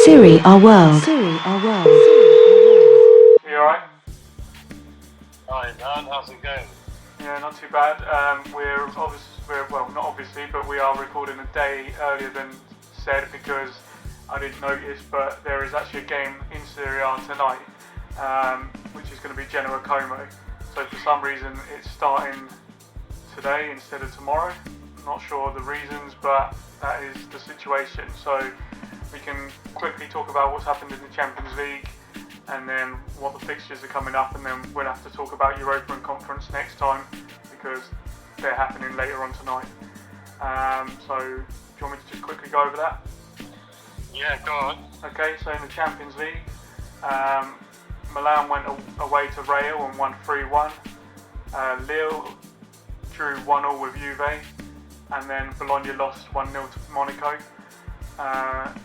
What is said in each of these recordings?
Serie A World. You alright? Hi man, how's it going? Yeah, not too bad. Not obviously, but we are recording a day earlier than said because I didn't notice, but there is actually a game in Serie A tonight, which is going to be Genoa Como. So for some reason it's starting today instead of tomorrow. I'm not sure the reasons, but that is the situation. So we can quickly talk about what's happened in the Champions League and then what the fixtures are coming up, and then we'll have to talk about Europa and Conference next time because they're happening later on tonight. So do you want me to just quickly go over that? Yeah, go on. Okay, so in the Champions League, Milan went away to Real and won 3-1. Lille drew 1-1 with Juve, and then Bologna lost 1-0 to Monaco.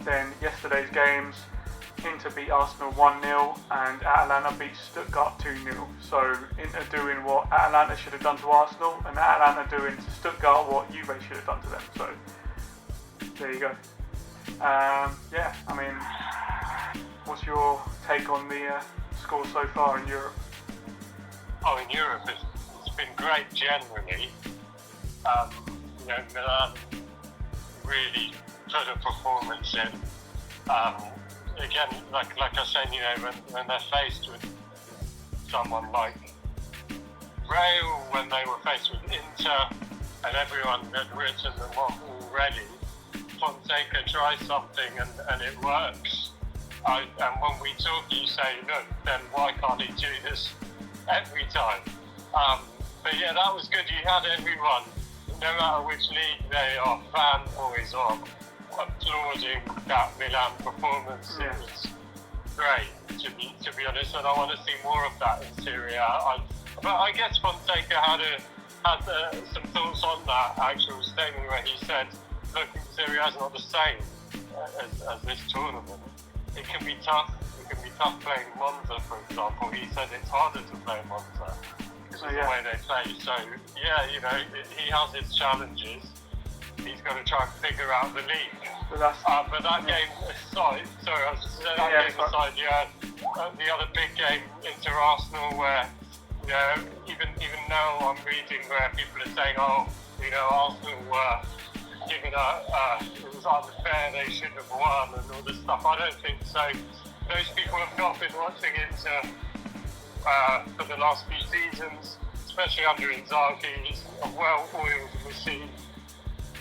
Then yesterday's games, Inter beat Arsenal 1-0 and Atalanta beat Stuttgart 2-0. So Inter doing what Atalanta should have done to Arsenal, and Atalanta doing to Stuttgart what Juve should have done to them. So there you go. What's your take on the score so far in Europe? Oh, in Europe it's been great generally. Milan really put a performance in. Again, like I said, when they're faced with someone like Real, when they were faced with Inter, and everyone had written them off already, Fonseca tries something and it works. And when we talk, you say, look, then why can't he do this every time? But yeah, that was good. You had everyone, no matter which league they are, fanboys of, applauding that Milan performance. Yeah. It was great, to be honest, and I want to see more of that in Serie A. But I guess Fonseca had some thoughts on that actual statement where he said, look, Serie A is not the same as this tournament. It can be tough. It can be tough playing Monza, for example. He said it's harder to play Monza because of the way they play. So yeah, he has his challenges. He's got to try and figure out the league. But that game aside, the other big game, Inter Arsenal, where even now I'm reading where people are saying, Arsenal were given it was unfair, they should have won and all this stuff. I don't think so. Those people have not been watching Inter for the last few seasons, especially under Inzaghi. He's a well-oiled machine.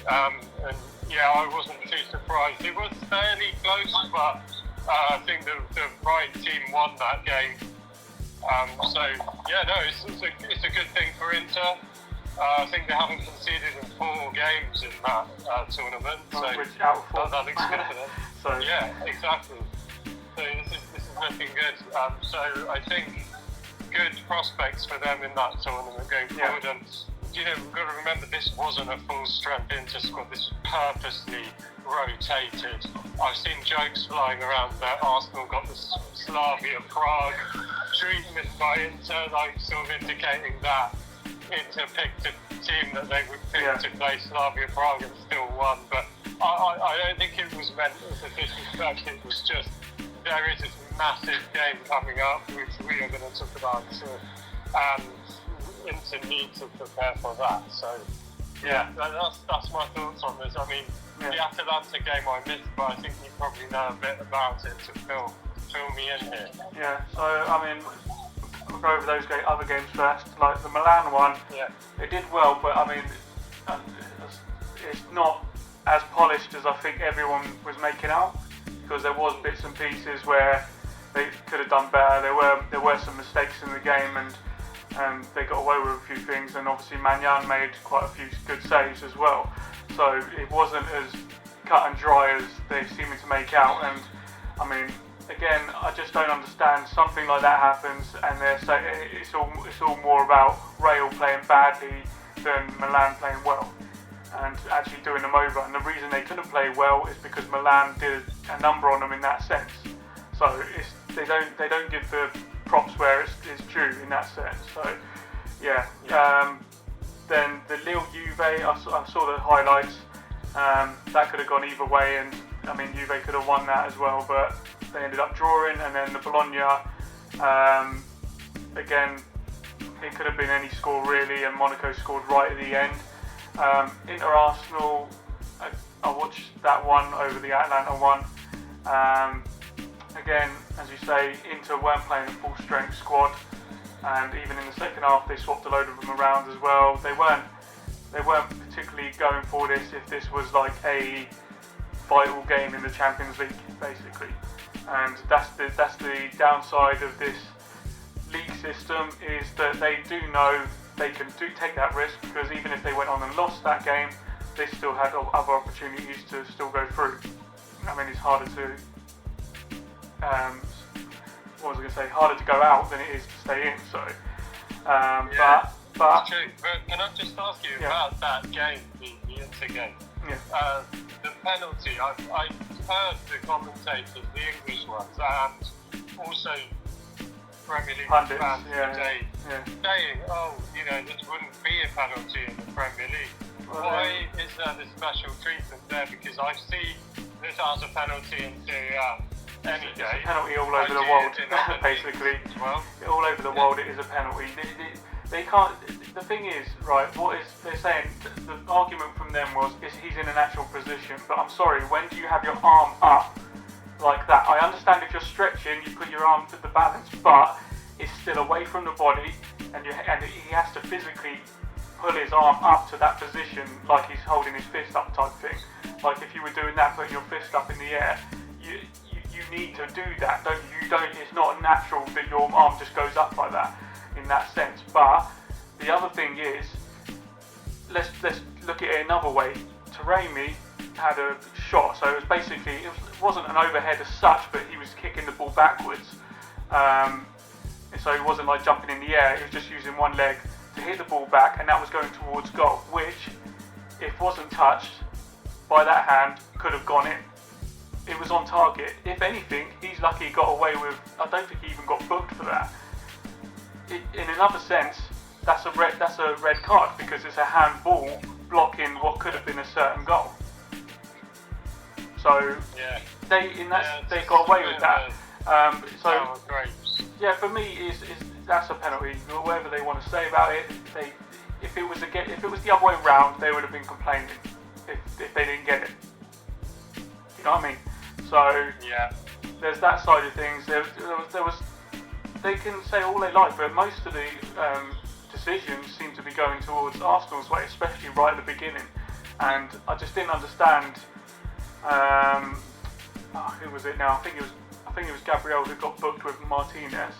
I wasn't too surprised. It was fairly close, but I think the right team won that game. It's a good thing for Inter. I think they haven't conceded in 4 games in that tournament, that looks good for them. Yeah, exactly. So this is looking good. So I think good prospects for them in that tournament going forward. And we've got to remember this wasn't a full strength Inter squad. This was purposely rotated. I've seen jokes flying around that Arsenal got the Slavia Prague treatment by Inter, like sort of indicating that Inter picked a team that they would pick to play Slavia Prague and still won. But I don't think it was meant as a disrespect. It was just there is this massive game coming up, which we are going to talk about soon, and Inter need to prepare for that. So that's my thoughts on this. I mean, the Atalanta game I missed, but I think you probably know a bit about it to fill me in here. Yeah. So I mean, we'll go over those other games first. Like the Milan one, it did well, but I mean, it's not as polished as I think everyone was making out, because there was bits and pieces where they could have done better. There were some mistakes in the game, and they got away with a few things, and obviously Magnan made quite a few good saves as well. So it wasn't as cut and dry as they seemed to make out. And I mean, again, I just don't understand. Something like that happens, and they're saying it's all more about Real playing badly than Milan playing well and actually doing them over. And the reason they couldn't play well is because Milan did a number on them in that sense. So they don't give the props where it's due in that sense. So then the Lille Juve, I saw the highlights. That could have gone either way, and I mean Juve could have won that as well, but they ended up drawing. And then the Bologna, again, it could have been any score really, and Monaco scored right at the end. Inter Arsenal, I watched that one over the Atalanta one. Again, as you say, Inter weren't playing a full strength squad, and even in the second half they swapped a load of them around as well. They weren't particularly going for this if this was like a vital game in the Champions League, basically. And that's the downside of this league system, is that they do know they can take that risk, because even if they went on and lost that game, they still had other opportunities to still go through. I mean, it's harder to harder to go out than it is to stay in. So, but it's true. But can I just ask you about that game, the Inter game? Yeah. The penalty. I heard the commentators, the English ones, and also Premier League pundits, fans today saying, this wouldn't be a penalty in the Premier League. Well, why is there this special treatment there? Because I see this as a penalty in Serie A any day. It's a penalty all over the world, basically. Well. All over the world it is a penalty. They can't. The thing is, right, they're saying, the argument from them was, he's in a natural position, but I'm sorry, when do you have your arm up like that? I understand if you're stretching, you put your arm to the balance, but it's still away from the body, and he has to physically pull his arm up to that position like he's holding his fist up type thing. Like if you were doing that, putting your fist up in the air, you need to do that, don't you? It's not natural that your arm just goes up like that in that sense. But the other thing is, let's look at it another way. Taremi had a shot, so it wasn't an overhead as such, but he was kicking the ball backwards. So he wasn't like jumping in the air, he was just using one leg to hit the ball back, and that was going towards goal, which, if wasn't touched by that hand, could have gone in. It was on target. If anything, he's lucky he got away with. I don't think he even got booked for that. In another sense, that's a red card, because it's a handball blocking what could have been a certain goal. So they got away with that. For me, that's a penalty. Whatever they want to say about it, if it was the other way around, they would have been complaining if they didn't get it. You know what I mean? So there's that side of things. There was. They can say all they like, but most of the decisions seem to be going towards Arsenal's way, especially right at the beginning. And I just didn't understand. Who was it now? I think it was Gabriel who got booked with Martinez.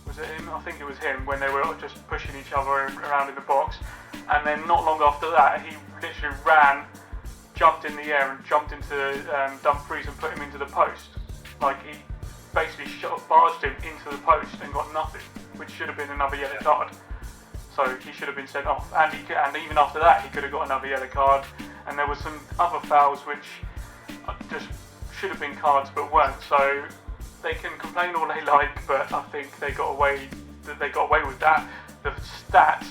Was it him? I think it was him, when they were just pushing each other around in the box. And then not long after that, he literally jumped in the air and jumped into Dumfries and put him into the post. Like, he basically barged him into the post and got nothing, which should have been another yellow card. So he should have been sent off. And even after that, he could have got another yellow card. And there were some other fouls which just should have been cards but weren't. So they can complain all they like, but I think they got away with that. The stats,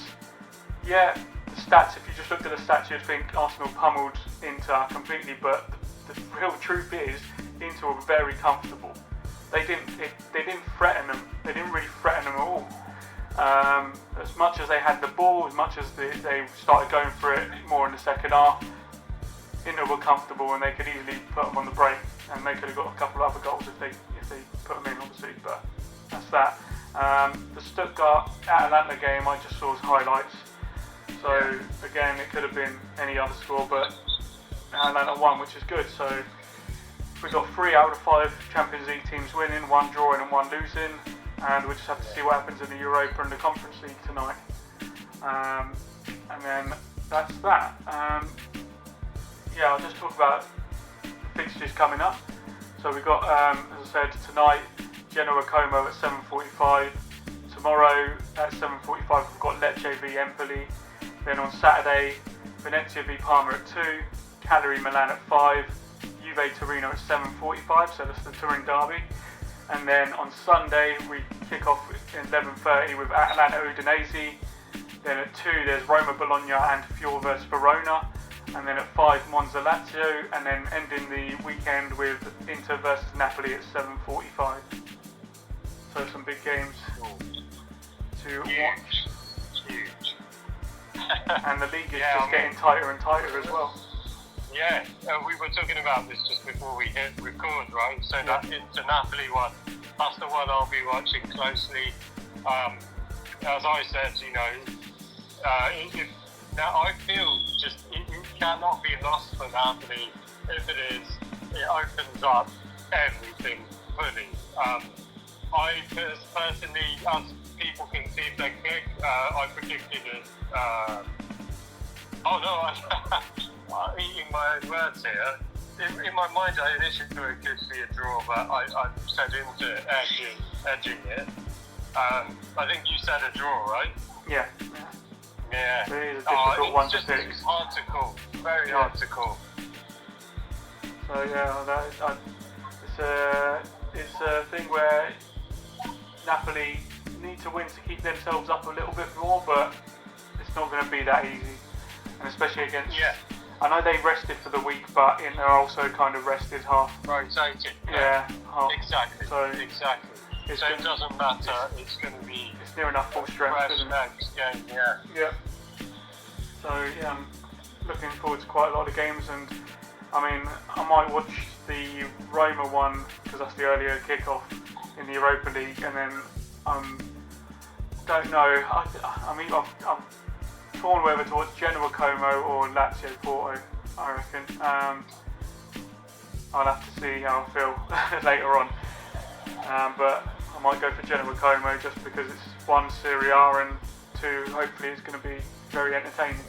if you just looked at the stats, you'd think Arsenal pummeled Inter completely, but the real truth is, Inter were very comfortable. They didn't threaten them. They didn't really threaten them at all. As much as they had the ball, as much as they started going for it more in the second half, Inter were comfortable, and they could easily put them on the break, and they could have got a couple of other goals if they put them in, obviously. But that's that. The Stuttgart-Atalanta game, I just saw as highlights. So again, it could have been any other score, but Atalanta won, which is good. So we got 3 out of 5 Champions League teams winning, 1 drawing and 1 losing, and we just have to see what happens in the Europa and the Conference League tonight. And then that's that. I'll just talk about the fixtures coming up. So we got, as I said, tonight, Genoa Como at 7:45. Tomorrow at 7:45 we've got Lecce v Empoli. Then on Saturday, Venezia v Parma at 2, Cagliari Milan at 5, Juve Torino at 7:45, so that's the Turin derby. And then on Sunday we kick off at 11:30 with Atalanta Udinese. Then at 2 there's Roma, Bologna and Fior versus Verona. And then at 5 Monza, Lazio, and then ending the weekend with Inter versus Napoli at 7:45. So some big games to watch. Huge. And the league is just getting tighter and tighter as well. Yeah, we were talking about this just before we hit record, right? So that Inter Napoli one, that's the one I'll be watching closely. As I said, now I feel just it cannot be lost for Napoli. If it is, it opens up everything fully. I personally, as people can see if they click, I predicted it. I'm eating my own words here. In my mind, I initially thought it could be a draw, but I said into edging it. I think you said a draw, right? Yeah. Yeah. It is a difficult one to pick. It's hard to call. Very hard to call. So it's a thing where Napoli need to win to keep themselves up a little bit more, but it's not going to be that easy. And especially against. Yeah. I know they rested for the week, but they're also kind of rested half. Rotated. Yeah. Half. Exactly. Exactly. So it doesn't matter. It's going to be. It's near enough full strength. Fresh next game. Yeah. Yeah. So yeah, I'm looking forward to quite a lot of games, and I mean, I might watch the Roma one because that's the earlier kickoff in the Europa League, and then don't know. I mean, I'm torn whether to watch Genoa Como or Lazio Porto. I reckon. I'll have to see how I feel later on, but I might go for Genoa Como just because it's 1 Serie A and 2. Hopefully, it's going to be very entertaining.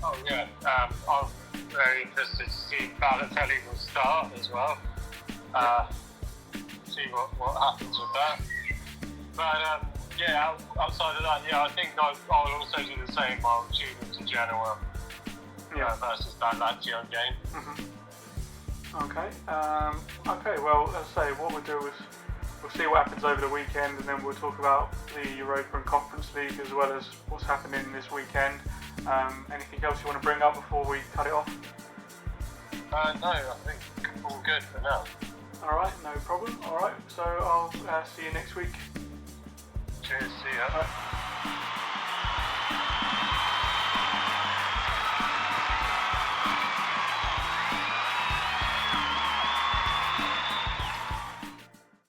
Oh yeah, I'm very interested to see if Balotelli will start as well. See what happens with that. But outside of that, I think I'll also do the same. I'll tune into Genoa versus that Lazio game. Mm-hmm. Okay. Well, let's say what we'll do is we'll see what happens over the weekend, and then we'll talk about the Europa and Conference League as well as what's happening this weekend. Anything else you want to bring up before we cut it off? No, I think all good for now. Alright, no problem. Alright, so I'll see you next week. Cheers, see ya.